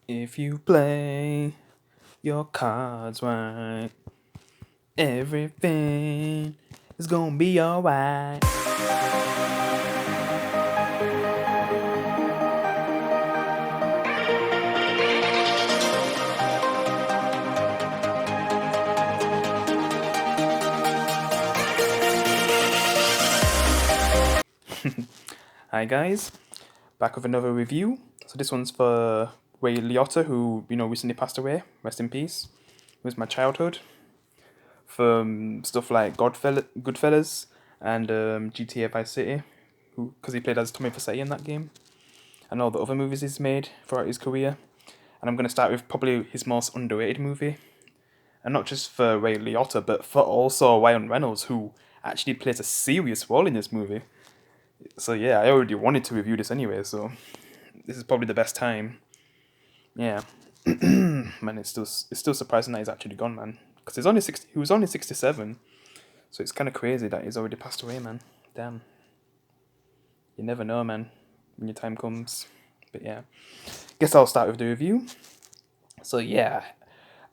If you play your cards right, everything is gonna be alright. Hi guys, back with another review. So this one's for Liotta, who recently passed away. Rest in peace. It was my childhood. From stuff like Goodfellas and GTA Vice City, because he played as Tommy Vercetti in that game, and all the other movies he's made throughout his career. And I'm going to start with probably his most underrated movie, and not just for Ray Liotta, but for also Ryan Reynolds, who actually plays a serious role in this movie. So yeah, I already wanted to review this anyway, so this is probably the best time. Yeah, man, it's still surprising that he's actually gone, man. Because he was only 67, so it's kind of crazy that he's already passed away, man. Damn, you never know, man, when your time comes. But yeah, guess I'll start with the review. So yeah,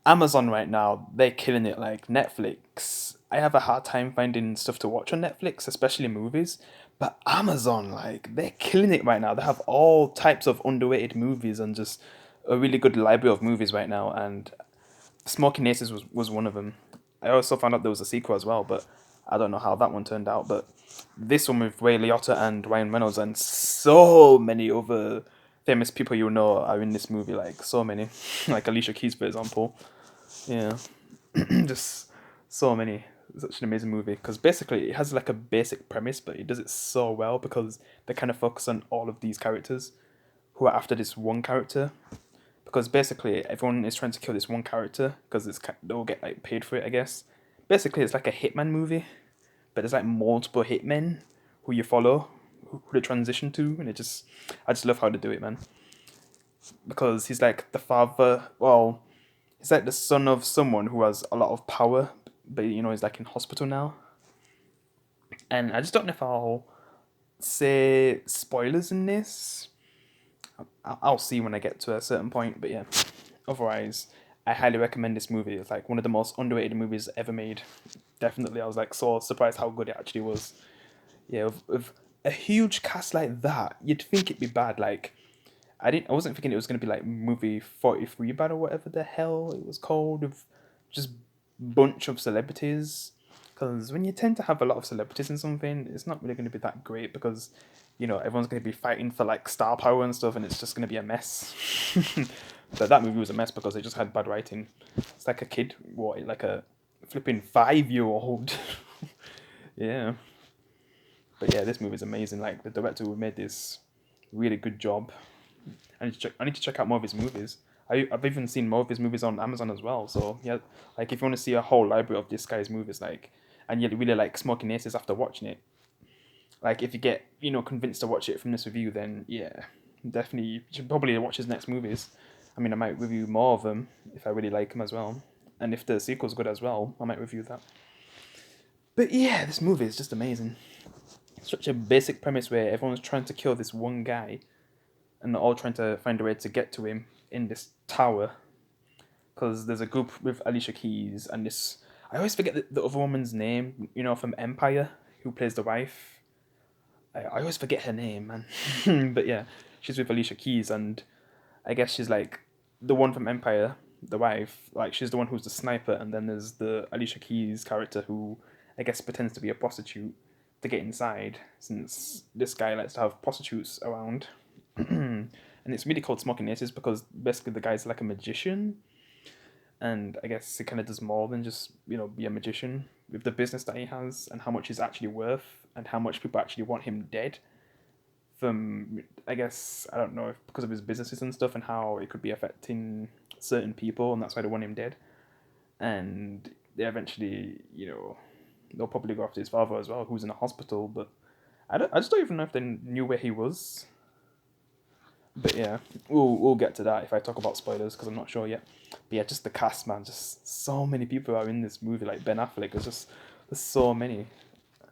Amazon right now, they're killing it like Netflix. I have a hard time finding stuff to watch on Netflix, especially movies. But Amazon, like, they're killing it right now. They have all types of underrated movies and just a really good library of movies right now. And Smokin was one of them. I also found out there was a sequel as well, but I don't know how that one turned out. But this one with Ray Liotta and Ryan Reynolds and so many other famous people you know are in this movie, like so many, like Alicia Keys, for example. Yeah, just so many. Such an amazing movie because basically it has like a basic premise, but it does it so well because they kind of focus on all of these characters who are after this one character. Because basically everyone is trying to kill this one character because they'll get like paid for it, I guess. Basically, it's like a hitman movie, but there's like multiple hitmen who you follow, who they transition to, and I just love how they do it, man. Because he's like the father. Well, he's like the son of someone who has a lot of power, but he's like in hospital now. And I just don't know if I'll say spoilers in this. I'll see when I get to a certain point, but yeah. Otherwise, I highly recommend this movie. It's like one of the most underrated movies ever made. Definitely, I was like so surprised how good it actually was. Yeah, with a huge cast like that, you'd think it'd be bad. Like I wasn't thinking it was gonna be like movie 43 bad or whatever the hell it was called, with just bunch of celebrities. Because when you tend to have a lot of celebrities in something, it's not really gonna be that great because everyone's gonna be fighting for like star power and stuff, and it's just gonna be a mess. But that movie was a mess because they just had bad writing. It's like a kid, like a flipping 5-year-old. Yeah, but yeah, this movie is amazing. Like the director who made this really good job. I need to check out more of his movies. I've even seen more of his movies on Amazon as well. So yeah, like if you want to see a whole library of this guy's movies, like, and you really like Smoking Aces after watching it, like if you get convinced to watch it from this review, then yeah, definitely you should probably watch his next movies. I mean, I might review more of them if I really like them as well, and if the sequel's good as well, I might review that. But yeah, this movie is just amazing. Such a basic premise where everyone's trying to kill this one guy, and they're all trying to find a way to get to him in this tower. Because there's a group with Alicia Keys and this. I always forget the other woman's name. From Empire, who plays the wife. I always forget her name, man. But yeah, she's with Alicia Keys, and I guess she's like the one from Empire, the wife. Like she's the one who's the sniper, and then there's the Alicia Keys character who I guess pretends to be a prostitute to get inside, since this guy likes to have prostitutes around. And it's really called Smoking Aces because basically the guy's like a magician, and I guess he kind of does more than just be a magician with the business that he has and how much he's actually worth and how much people actually want him dead. From I guess I don't know if because of his businesses and stuff and how it could be affecting certain people, and that's why they want him dead. And they eventually, they'll probably go after his father as well, who's in a hospital. But I just don't even know if they knew where he was. But yeah, we'll get to that if I talk about spoilers because I'm not sure yet. But yeah, just the cast, man, just so many people are in this movie. Like Ben Affleck, there's so many.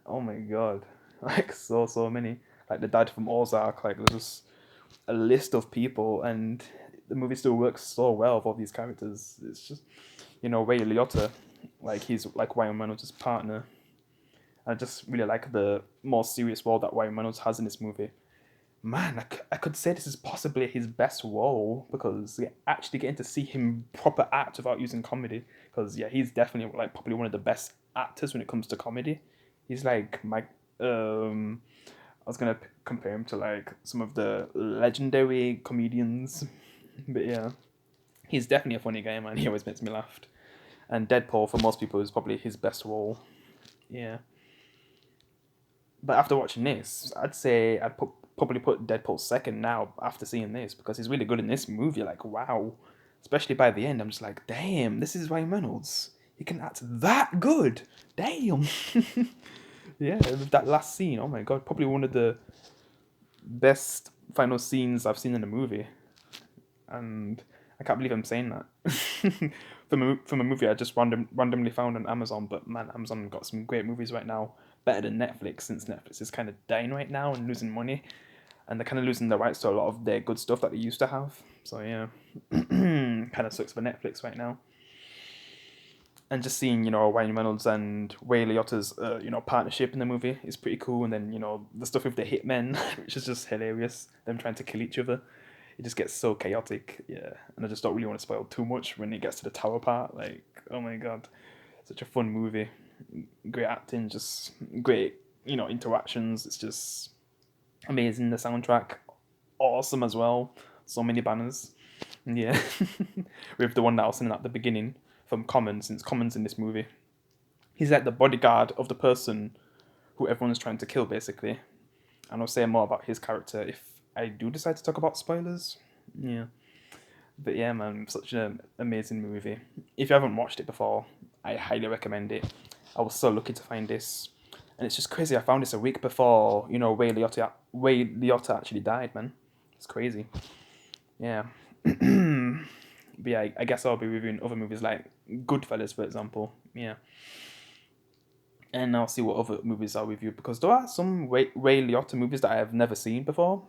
Oh my god, like so many. Like the dad from Ozark, like there's just a list of people, and the movie still works so well with all these characters. It's just, Ray Liotta, like he's like Ryan Reynolds' partner. I just really like the more serious role that Ryan Reynolds has in this movie. Man, I could say this is possibly his best role because actually getting to see him proper act without using comedy. Because he's definitely like probably one of the best actors when it comes to comedy. He's like my I was gonna compare him to like some of the legendary comedians, but he's definitely a funny guy, man. He always makes me laugh. And Deadpool for most people is probably his best role. Yeah. But after watching this, I'd say probably put Deadpool second now after seeing this because he's really good in this movie. Like, wow. Especially by the end, I'm just like, damn, this is Ryan Reynolds. He can act that good. Damn. Yeah, with that last scene, oh my god, probably one of the best final scenes I've seen in a movie. And I can't believe I'm saying that. From a movie I just randomly found on Amazon, but man, Amazon got some great movies right now, better than Netflix, since Netflix is kind of dying right now and losing money, and they're kind of losing the rights to a lot of their good stuff that they used to have. So yeah, kind of sucks for Netflix right now. And just seeing Ryan Reynolds and Ray Liotta's partnership in the movie is pretty cool, and then the stuff with the hitmen, which is just hilarious. Them trying to kill each other, it just gets so chaotic. Yeah, and I just don't really want to spoil too much when it gets to the tower part. Like, oh my god, such a fun movie, great acting, just great interactions. It's just amazing. The soundtrack, awesome as well. So many banners. Yeah, with the one that I was saying at the beginning from Common, since Common's in this movie. He's like the bodyguard of the person who everyone's trying to kill, basically. And I'll say more about his character if I do decide to talk about spoilers. Yeah. But yeah, man, such an amazing movie. If you haven't watched it before, I highly recommend it. I was so lucky to find this. And it's just crazy. I found this a week before, Ray Liotta actually died, man. It's crazy. Yeah. But yeah, I guess I'll be reviewing other movies like Goodfellas, for example. Yeah. And I'll see what other movies I'll review because there are some Ray Liotta movies that I have never seen before.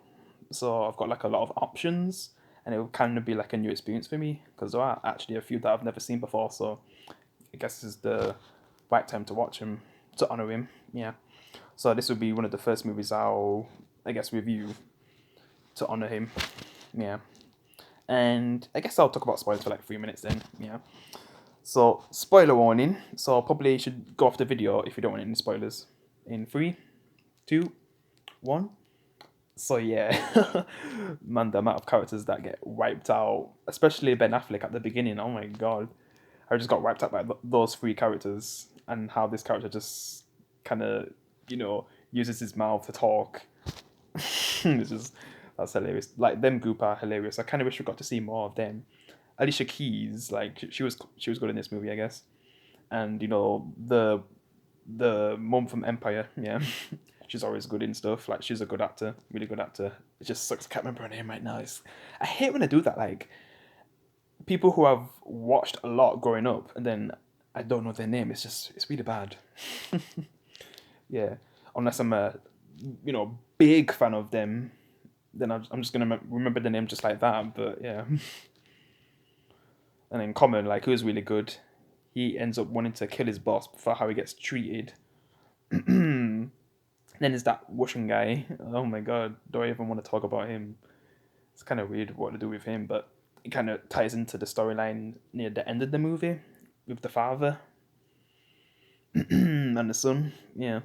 So I've got like a lot of options, and it will kind of be like a new experience for me because there are actually a few that I've never seen before. So I guess this is the right time to watch him, to honor him. Yeah. So this will be one of the first movies I'll, I guess, review to honor him. Yeah. And I guess I'll talk about spoilers for like 3 minutes then. Yeah. So, spoiler warning. So, probably should go off the video if you don't want any spoilers. In 3, 2, 1. So, yeah. Man, the amount of characters that get wiped out, especially Ben Affleck at the beginning. Oh my god. I just got wiped out by those 3 characters, and how this character just kind of, uses his mouth to talk. It's just, that's hilarious. Like, them group are hilarious. I kind of wish we got to see more of them. Alicia Keys, like she was good in this movie, I guess. And the mum from Empire, yeah, she's always good in stuff. Like she's a good actor, really good actor. It just sucks. I can't remember her name right now. I hate when I do that. Like people who have watched a lot growing up, and then I don't know their name. It's really bad. Yeah, unless I'm a big fan of them, then I'm just gonna remember the name just like that. But yeah. And then Common, like, who's really good, he ends up wanting to kill his boss for how he gets treated. Then there's that Russian guy. Oh my god, do I even want to talk about him? It's kind of weird what to do with him, but it kind of ties into the storyline near the end of the movie with the father and the son, yeah,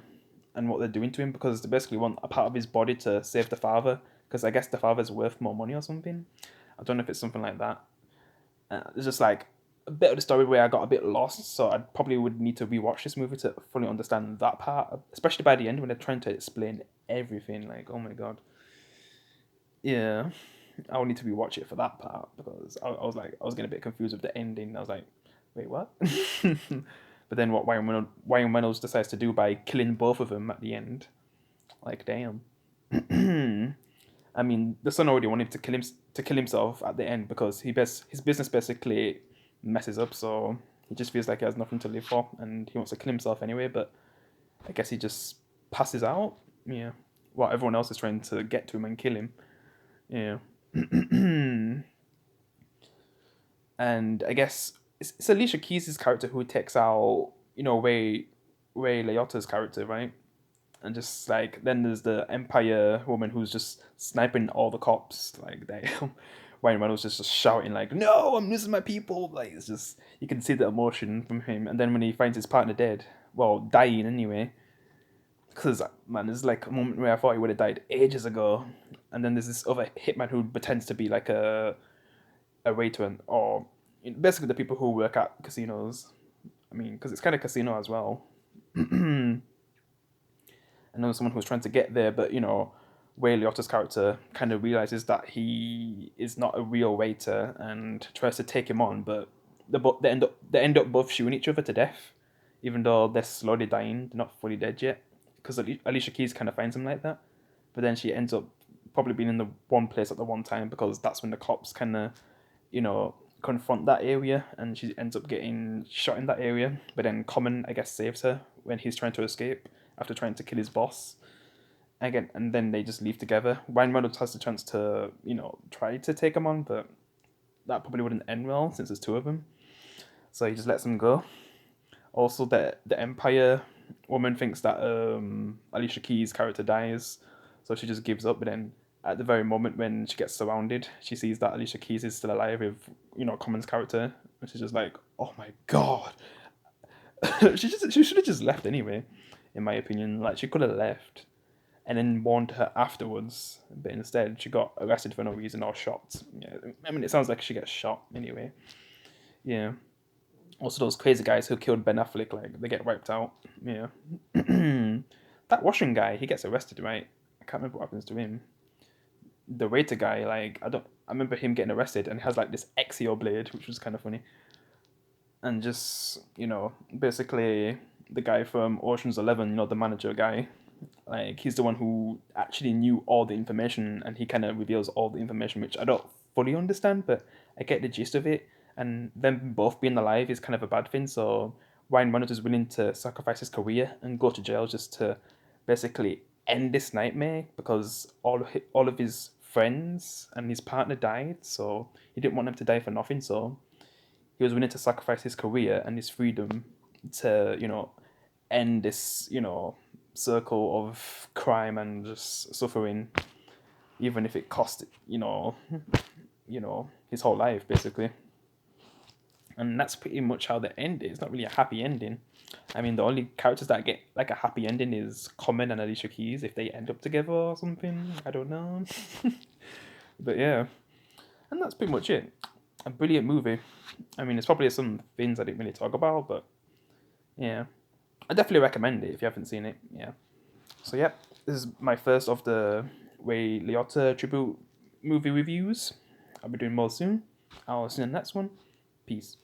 and what they're doing to him because they basically want a part of his body to save the father because I guess the father's worth more money or something. I don't know if it's something like that. It's just like a bit of the story where I got a bit lost, so I probably would need to rewatch this movie to fully understand that part, especially by the end when they're trying to explain everything. Like, oh my god, yeah, I would need to rewatch it for that part because I was getting a bit confused with the ending. I was like, wait, what? But then what Ryan Reynolds decides to do by killing both of them at the end, like, damn. I mean, the son already wanted to kill himself at the end because his business basically messes up, so he just feels like he has nothing to live for, and he wants to kill himself anyway. But I guess he just passes out. Yeah, while everyone else is trying to get to him and kill him. Yeah. and I guess it's Alicia Keys' character who takes out Ray Liotta's character, right? And just like then there's the Empire woman who's just sniping all the cops. Like they, Ryan Reynolds just shouting like, "No, I'm losing my people!" Like it's just you can see the emotion from him. And then when he finds his partner dead, well, dying anyway, because man, there's like a moment where I thought he would have died ages ago, and then there's this other hitman who pretends to be like a waiter or basically the people who work at casinos. I mean, because it's kind of casino as well. And there was someone who was trying to get there, but Ray Liotta's character kind of realizes that he is not a real waiter and tries to take him on, but they end up both shooting each other to death, even though they're slowly dying, they're not fully dead yet. Because Alicia Keys kind of finds him like that, but then she ends up probably being in the one place at the one time because that's when the cops kind of, confront that area, and she ends up getting shot in that area. But then Common, I guess, saves her when he's trying to escape after trying to kill his boss again, and then they just leave together. Ryan Reynolds has the chance to, try to take him on, but that probably wouldn't end well since there's two of them. So he just lets them go. Also, the Empire woman thinks that Alicia Keys' character dies, so she just gives up. But then, at the very moment when she gets surrounded, she sees that Alicia Keys is still alive with Common's character, and she's just like, "Oh my god!" she should have just left anyway, in my opinion. Like she could have left, and then warned her afterwards, but instead she got arrested for no reason or shot. Yeah, I mean it sounds like she gets shot anyway. Yeah. Also, those crazy guys who killed Ben Affleck, like they get wiped out. Yeah. That washing guy, he gets arrested, right? I can't remember what happens to him. The waiter guy, like I remember him getting arrested, and he has like this Exio blade, which was kind of funny. And just basically the guy from Ocean's 11, the manager guy, like he's the one who actually knew all the information, and he kind of reveals all the information, which I don't fully understand, but I get the gist of it. And them both being alive is kind of a bad thing. So Ryan Reynolds is willing to sacrifice his career and go to jail just to basically end this nightmare because all of his friends and his partner died. So he didn't want them to die for nothing. So he was willing to sacrifice his career and his freedom to end this circle of crime and just suffering, even if it cost his whole life basically. And that's pretty much how the end is. It's not really a happy ending. I mean, the only characters that get like a happy ending is Common and Alicia Keys if they end up together or something. I don't know. But yeah, and that's pretty much it. A brilliant movie. I mean, there's probably some things I didn't really talk about, but yeah, I definitely recommend it if you haven't seen it. Yeah. So yeah, this is my first of the Ray Liotta tribute movie reviews. I'll be doing more soon. I'll see you in the next one. Peace.